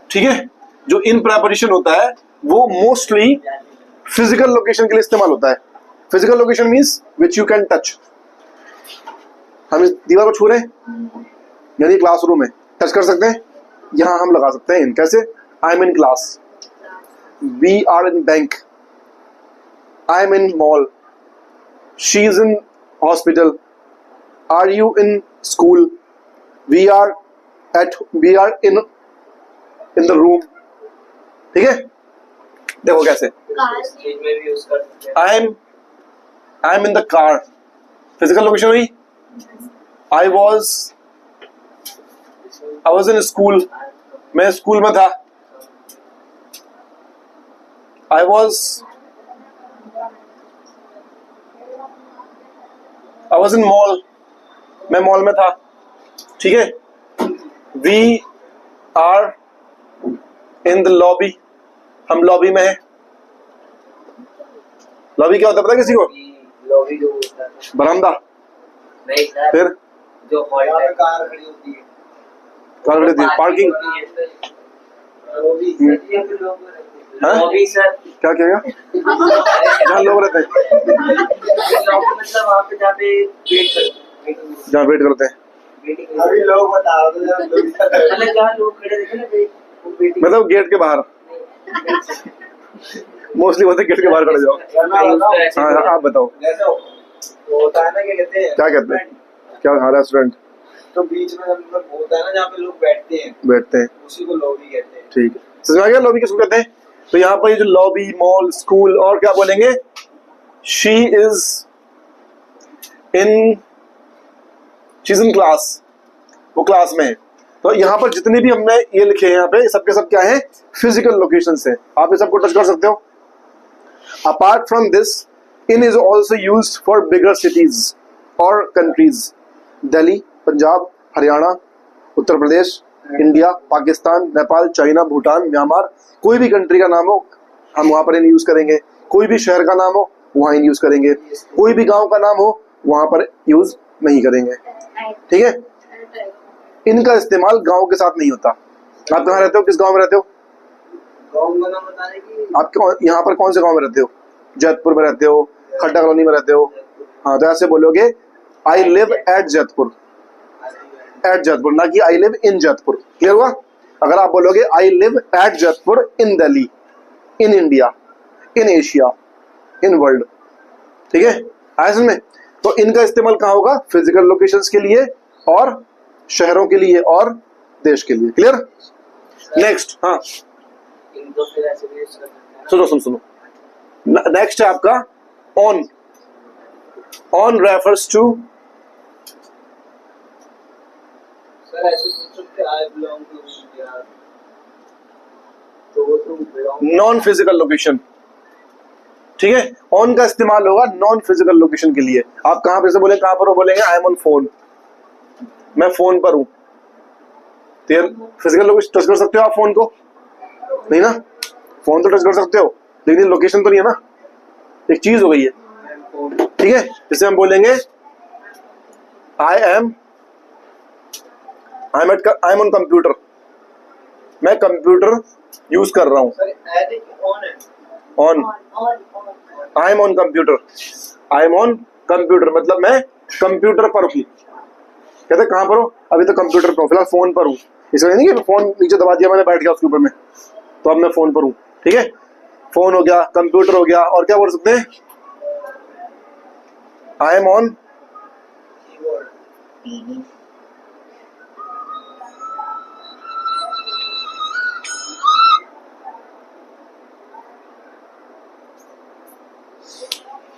ठीक है, जो इन प्रेपरेशन होता है वो मोस्टली फिजिकल लोकेशन के लिए इस्तेमाल होता है। Physical location means which you can touch. हम इस दीवार को छू रहे हैं, यानी क्लासरूम में टच कर सकते हैं, यहां हम लगा सकते हैं इन। कैसे? I am in class, we are in bank, I am in mall, she is in hospital, are you in school, we are in the room. ठीक है, देखो कैसे I am in the car, physical location हुई। I was in school, मैं school में था। I was in mall, मैं mall में था। ठीक है, we are in the lobby, हम लॉबी में हैं। लॉबी क्या होता है पता है किसी को? लॉबी जो होता है बरामदा। नहीं सर, फिर जो हॉल में कार खड़ी होती है, कार खड़ी होती है, पार्किंग। लॉबी सर, क्या कहेगा? जहाँ लोग रहते हैं, मतलब वहाँ पे जाके वेट करते हैं, जहाँ वेट करते हैं, अभी लोग बता रहे हैं जहाँ लोग खड़े रहते हैं ना, मतलब गेट के बाहर। मोस्टली होते गेट के बाहर खड़े जाओ। हाँ, आप बताओ होता है ना, क्या कहते हैं, क्या कहते हैं? क्या? हाँ, रेस्टोरेंट तो बीच में मतलब होता है ना जहाँ पे लोग बैठते हैं, उसी को लॉबी कहते हैं। ठीक है, समझ आ गया लॉबी किसको कहते हैं? तो यहाँ पर ये जो लॉबी, मॉल, स्कूल, और क्या बोलेंगे? शी इज इन क्लास, वो क्लास में है। तो यहाँ पर जितने भी हमने ये लिखे हैं यहाँ पे, सबके सब क्या है? फिजिकल लोकेशन है। आप ये सबको टच कर सकते हो। Apart from this, in is also used for bigger cities और countries. Delhi, Punjab, Haryana, Uttar Pradesh, India, Pakistan, Nepal, China, Bhutan, Myanmar, कोई भी कंट्री का नाम हो हम वहां पर इन यूज करेंगे। कोई भी शहर का नाम हो वहां इन यूज करेंगे। कोई भी गांव का नाम हो वहां पर यूज नहीं करेंगे। ठीक है, इनका इस्तेमाल गांव के साथ नहीं होता। आप कहाँ रहते हो? किस गांव में रहते हो? गाँव का नाम बताने की, आप यहाँ पर कौन से गांव में रहते हो? जैतपुर में रहते हो, खड्डा कॉलोनी में रहते हो। हाँ, तो ऐसे बोलोगे I live at Jaitpur, at Jaitpur, ना कि I live in Jaitpur. Clear हुआ? अगर आप बोलोगे I live at Jaitpur in Delhi, in India, in Asia, in world. ठीक है, ऐसे में तो इनका इस्तेमाल कहाँ होगा? फिजिकल लोकेशंस के लिए और शहरों के लिए और देश के लिए। क्लियर? नेक्स्ट, हाँ इनको फिर ऐसे भी यूज कर सकते हैं। सुनो। नेक्स्ट है आपका on. On refers to, sir ऐसे पूछ सकते हैं, आई बिलोंग टू इंडिया, तो वो तो बिलोंग नॉन फिजिकल लोकेशन। ठीक है, ऑन का इस्तेमाल होगा नॉन फिजिकल लोकेशन के लिए। आप कहां पे से बोले, कहां पर हो? बोलेंगे आई एम ऑन फोन, मैं फोन पर हूं। तो फिजिकल लोकेशन टच कर सकते हो आप फोन को? नहीं ना, फोन तो टच कर सकते हो लेकिन लोकेशन तो नहीं है ना, एक चीज हो गई है। ठीक है, जैसे हम बोलेंगे आई एम ऑन कंप्यूटर, मैं कंप्यूटर यूज कर रहा हूं। सर ऐड है कि ऑन है? On, I am on computer, I am on computer मतलब मैं कंप्यूटर पर हूँ। कहते कहां पर हो? अभी तो कंप्यूटर पर हूँ, फिलहाल फोन पर हूँ। इसलिए नहीं कि फोन नीचे दबा दिया मैंने, बैठ गया उसके ऊपर में, तो अब मैं फोन पर हूँ। ठीक है, फोन हो गया, कंप्यूटर हो गया, और क्या बोल सकते हैं? आई एम ऑन टीवी,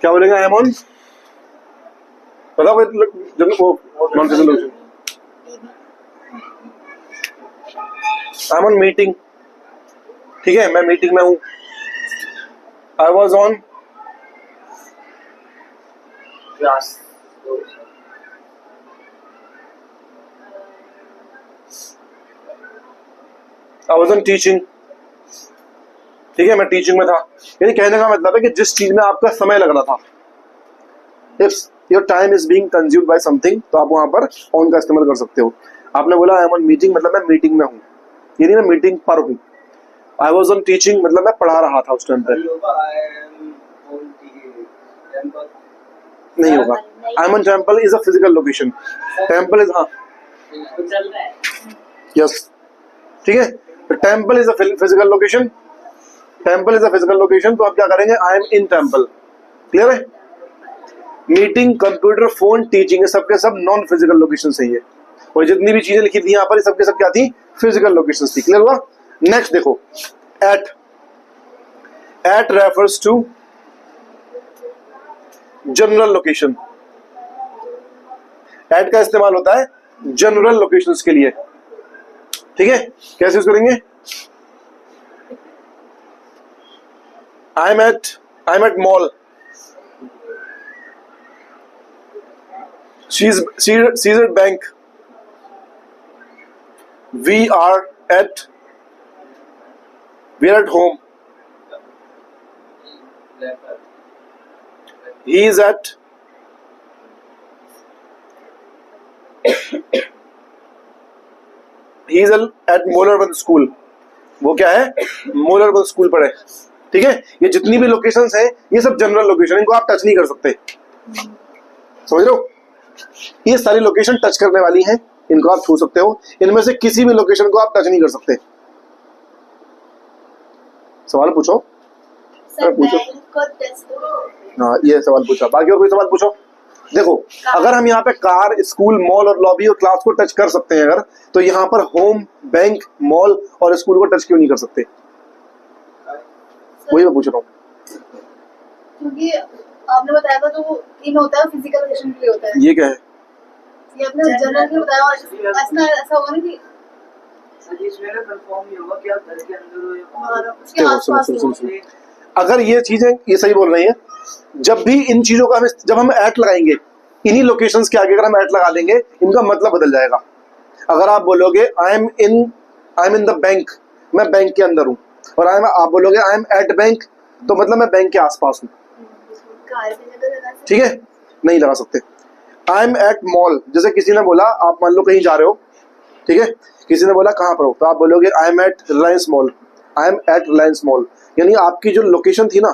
क्या बोलेंगे? आई एम ऑन, बताओ जब वो non physical location. I am on meeting. ठीक है, मैं मीटिंग में हूं। I was on class, I was on teaching. ठीक है, मैं टीचिंग में था। यानी कहने का मतलब है कि जिस चीज में आपका समय लग रहा था, if your time is being consumed by something, तो आप वहां पर ऑन का इस्तेमाल कर सकते हो। आपने बोला आई एम ऑन मीटिंग, मतलब मैं मीटिंग में हूं। ये नहीं मैं मीटिंग पर हूँ। आई वॉज ऑन टीचिंग मतलब मैं पढ़ा रहा था उस टाइम पे, नहीं होगा। I am on temple is a physical location, temple is, हाँ यस ठीक है, temple is a physical location, temple is a physical location. तो आप क्या करेंगे, I am in temple, clear है। मीटिंग, कंप्यूटर, फोन, टीचिंग, सब के सब नॉन फिजिकल लोकेशन सही है। और जितनी भी चीजें लिखी थी यहाँ पर सब के सब क्या थी, फिजिकल लोकेशन थी। क्लियर हुआ। नेक्स्ट देखो, at, at refers to general location. At का इस्तेमाल होता है जनरल लोकेशंस के लिए, ठीक है। कैसे यूज करेंगे, I am at mall, she's at bank, we are at home, he is at molar बंद स्कूल। वो क्या है, मोलर बंद स्कूल पर है, ठीक है। ये जितनी भी लोकेशंस हैं ये सब जनरल लोकेशन, इनको आप टच नहीं कर सकते, समझ रहे हो। ये सारी लोकेशन टच करने वाली हैं, इनको आप छू सकते हो। इनमें से किसी भी लोकेशन को आप टच नहीं कर सकते। सवाल पूछो, पूछो। हाँ ये सवाल पूछा, बाकी और कोई सवाल पूछो। देखो अगर हम यहाँ पे कार, स्कूल, मॉल और लॉबी और क्लास को टच कर सकते हैं अगर, तो यहाँ पर होम, बैंक, मॉल और स्कूल को टच क्यों नहीं कर सकते, वही मैं पूछ रहा हूँ। क्योंकि आपने बताया था जो इन होता है फिजिकल लोकेशन के लिए होता है। ये क्या है, ये आपने जनरल में बताया, और ऐसा होगा ना कि इसमें ना कंफर्म नहीं होगा कि आप घर के अंदर हो या उसके आसपास हो। अगर ये चीजें, ये सही बोल रही हैं, जब भी इन चीजों का जब हम एट लगाएंगे, इन्हीं लोकेशंस के आगे अगर हम एट लगा देंगे, इनका मतलब बदल जाएगा। अगर आप बोलोगे I am in the bank, मैं बैंक के अंदर हूँ, और आप बोलोगे आई एम एट बैंक, तो मतलब मैं बैंक के आसपास हूँ, ठीक है, नहीं लगा सकते। आई एम एट मॉल, जैसे किसी ने बोला, आप मान लो कहीं जा रहे हो, ठीक है, किसी ने बोला कहाँ पर हो, तो आप बोलोगे I am at Reliance mall, I am at Reliance mall. यानी आपकी जो लोकेशन थी ना,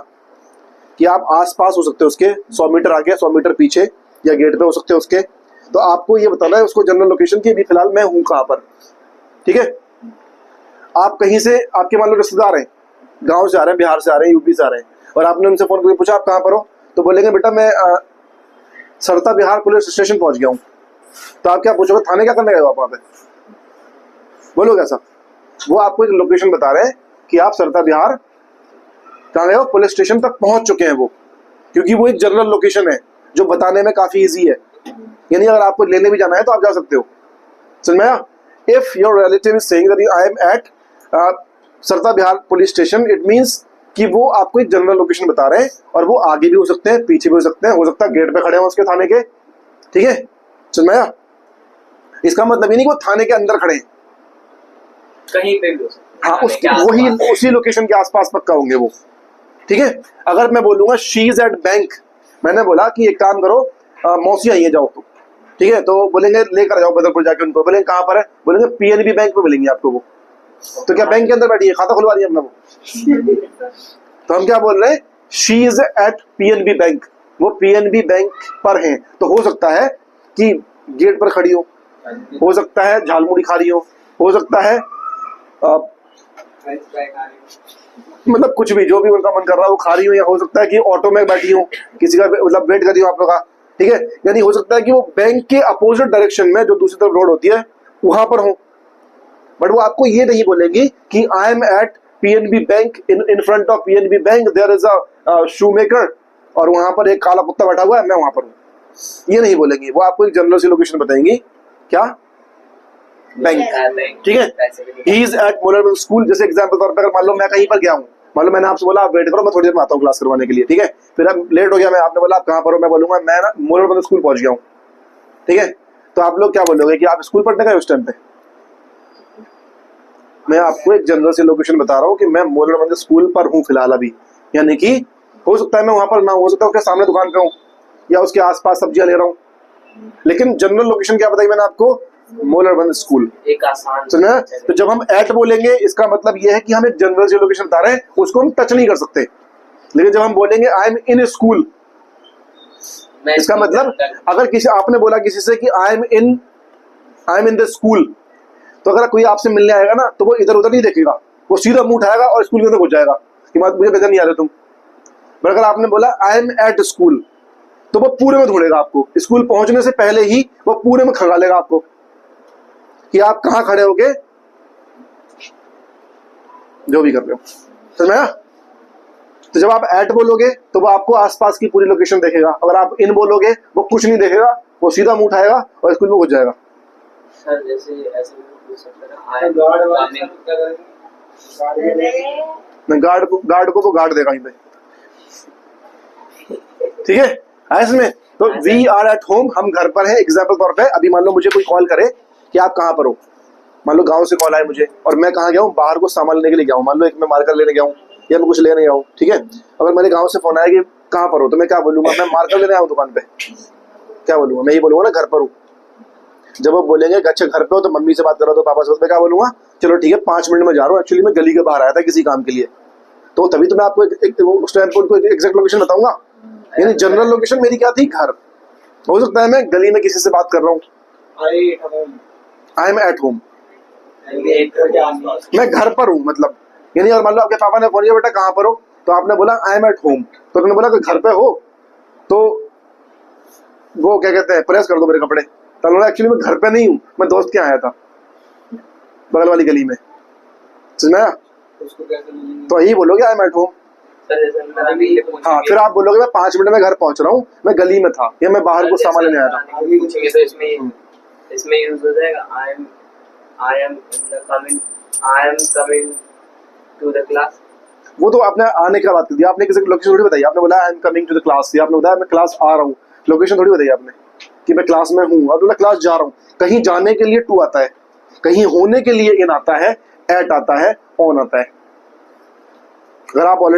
कि आप आसपास हो सकते हो उसके, 100 मीटर आगे, 100 मीटर पीछे, या गेट पे हो सकते हो उसके, तो आपको ये बताना है उसको जनरल लोकेशन की, अभी फिलहाल मैं हूँ कहाँ पर, ठीक है। आप कहीं से, आपके मान लो रिश्तेदार हैं, गाँव से आ रहे हैं, बिहार से आ रहे हैं, यूपी से आ रहे हैं, और आपने उनसे फोन करके पूछा आप कहाँ पर हो, तो बोलेंगे बेटा मैं सरता बिहार पुलिस स्टेशन पहुंच गया हूँ। तो आप क्या पूछोगे, थाने क्या करने गए हो आप वहाँ पे, बोलोगे ऐसा। वो आपको एक लोकेशन बता रहे हैं कि आप सरता बिहार कहाँ गए हो, पुलिस स्टेशन तक पहुंच चुके हैं वो, क्योंकि वो एक जनरल लोकेशन है जो बताने में काफी इजी है। यानी अगर आपको लेने भी जाना है तो आप जा सकते हो, समझ में आया। If your relative is saying that I am at Sarta Bihar police station, it means कि वो आपको एक जनरल लोकेशन बता रहे हैं, और वो आगे भी हो सकते हैं, पीछे भी हो सकते हैं, हो सकता है गेट पे खड़े हो उसके थाने के, ठीक है, समझ में आया। इसका मतलब ये नहीं कि वो थाने के अंदर खड़े हैं, कहीं पे भी हो सकता है, हाँ वही उसी लोकेशन के आसपास पक्का होंगे वो, ठीक है। अगर मैं बोलूंगा शी इज एट बैंक, मैंने बोला कि एक काम करो, मौसी आई है जाओ तो, ठीक है, तो बोलेंगे लेकर जाओ बदरपुर जाके उनको, बोलेंगे कहाँ पर है, बोलेंगे पीएनबी बैंक में मिलेंगे आपको वो, तो क्या बैंक के अंदर बैठी है, खाता खुलवा रही है अपना वो। तो हम क्या बोल रहे हैं, she is at PNB bank, वो पीएनबी बैंक पर हैं। तो हो सकता है कि गेट पर खड़ी हो सकता है झालमुड़ी खा रही हो सकता है मतलब कुछ भी, जो भी उनका मन कर रहा है वो खा रही हो, या हो सकता है कि ऑटो में बैठी हो, किसी का मतलब वेट कर रही हो आप लोग का, ठीक है। यानी हो सकता है कि वो बैंक के अपोजिट डायरेक्शन में, जो दूसरी तरफ रोड होती है, वहां पर हो, बट वो आपको ये नहीं बोलेंगी कि I am at PNB bank, in front of PNB bank there is a shoe maker, और वहां पर एक काला कुत्ता बैठा हुआ है, मैं वहां पर हूँ, ये नहीं बोलेंगी। वो आपको एक जनरल सी लोकेशन बताएंगी, क्या, बैंक, ठीक है। ही इज एट मोलर स्कूल, जैसे एग्जाम्पल तौर पर, अगर मान लो मैं कहीं पर गया हूँ, मान लो मैंने आपसे बोला आप वेट करो, मैं थोड़ी देर में आता हूँ क्लास करवाने के लिए, ठीक है, फिर अब लेट हो गया, मैं, आपने बोला आप कहाँ पर हो, मैं बोलूंगा मैं ना मोलर स्कूल पहुंच गया हूँ, ठीक है। तो आप लोग क्या बोलोगे कि आप स्कूल पढ़ने गए उस टाइम पे। मैं आपको एक जनरल से लोकेशन बता रहा हूँ कि मैं मोलर स्कूल पर हूँ फिलहाल अभी, यानी कि हो सकता है मैं वहां पर ना, हो सकता है उसके सामने दुकान पे हूँ, या उसके आसपास सब्जियां ले रहा हूँ, लेकिन जनरल लोकेशन क्या बताई मैंने आपको, मोल अर्बन स्कूल। एक आसान सुना? तो जब हम एट बोलेंगे इसका मतलब ये है कि हम एक जनरल जो लोकेशन बता रहे हैं उसको हम टच नहीं कर सकते, लेकिन जब हम बोलेंगे आई एम इन स्कूल, इसका मतलब अगर किसी आपने बोला किसी से कि I am in the school, तो अगर कोई आपसे मिलने आएगा ना तो वो इधर उधर नहीं देखेगा, वो सीधा मुंह उठाएगा और स्कूल के अंदर घुस जाएगा कि बात मुझे गजर नहीं आ रहे तुम। पर अगर आपने बोला आई एम एट स्कूल तो वो पूरे में ढूंढेगा आपको, स्कूल पहुंचने से पहले ही वो पूरे में खंगालेगा आपको कि आप कहाँ खड़े होगे, जो भी कर रहे हो। समझ में आया? तो जब आप एट बोलोगे तो वो आपको आसपास की पूरी लोकेशन देखेगा, अगर आप इन बोलोगे वो कुछ नहीं देखेगा, वो सीधा मुंह उठाएगा और स्कूल में घुस जाएगा। सर जैसे ऐसे पूछ सकते हैं आई एम गार्ड को वो गार्ड देगा यहीं पे, ठीक है? इसमें तो वी आर एट होम, हम घर पर हैं। एग्जाम्पल तौर पे अभी मान लो मुझे कोई कॉल करे कि आप कहाँ पर हो, मान लो गांव से कॉल आए मुझे और मैं कहाँ गया हूँ, बाहर को सामान लेने के लिए गया हूँ, मान लो एक मैं मार्कर लेने गया हूँ या मैं कुछ लेने गया हूँ, ठीक है? अगर मेरे गांव से फोन आया कि कहाँ पर हो तो मैं क्या बोलूंगा, मैं मार्कर लेने आया हूँ दुकान पे, क्या बोलूंगा? मैं ये बोलूंगा ना घर पर हूँ। जब वो बोलेंगे अच्छा घर पे हो तो मम्मी से बात कर रहा हो तो पापा से, मैं क्या बोलूंगा, चलो ठीक है 5 मिनट में जा रहा हूँ, एक्चुअली मैं गली के बाहर आया था किसी काम के लिए, तो तभी तो मैं आपको उस टाइम पर उनको एग्जैक्ट लोकेशन बताऊंगा। यानी जनरल लोकेशन मेरी क्या थी, घर। हो सकता है मैं गली में किसी से बात कर रहा हूँ, आई एम एट होम, मैं घर पर हूँ मतलब। यानी अगर मान लो आपके पापा ने फोन किया बेटा कहाँ पर हो, तो आपने बोला आई एम एट होम, तो आपने बोला कि घर पे हो, तो वो क्या कहते हैं प्रेस कर दो मेरे कपड़े, तो एक्चुअली मैं घर पे नहीं हूँ, मैं दोस्त के आया था बगल वाली गली में। समझ में आया? तो यही बोलोगे आई एम एट होम। हाँ, फिर आप बोलोगे मैं 5 मिनट में घर पहुंच रहा हूँ, मैं गली में था या मैं बाहर को सामान लेने आया था। तो इसमें यूज हो जाएगा I am coming to the class. वो तो आपने आने का बात कर दिया, आपने किसी लोकेशन थोड़ी बताई, आपने बोला I am coming to the class, या आपने बताया मैं क्लास आ रहा हूँ, लोकेशन थोड़ी बताई आपने कि मैं क्लास में हूँ, अब मैं क्लास जा रहा हूँ। कहीं जाने के लिए टू आता है, कहीं होने के लिए इन आता है, एट आता है, ऑन आता है। अगर आप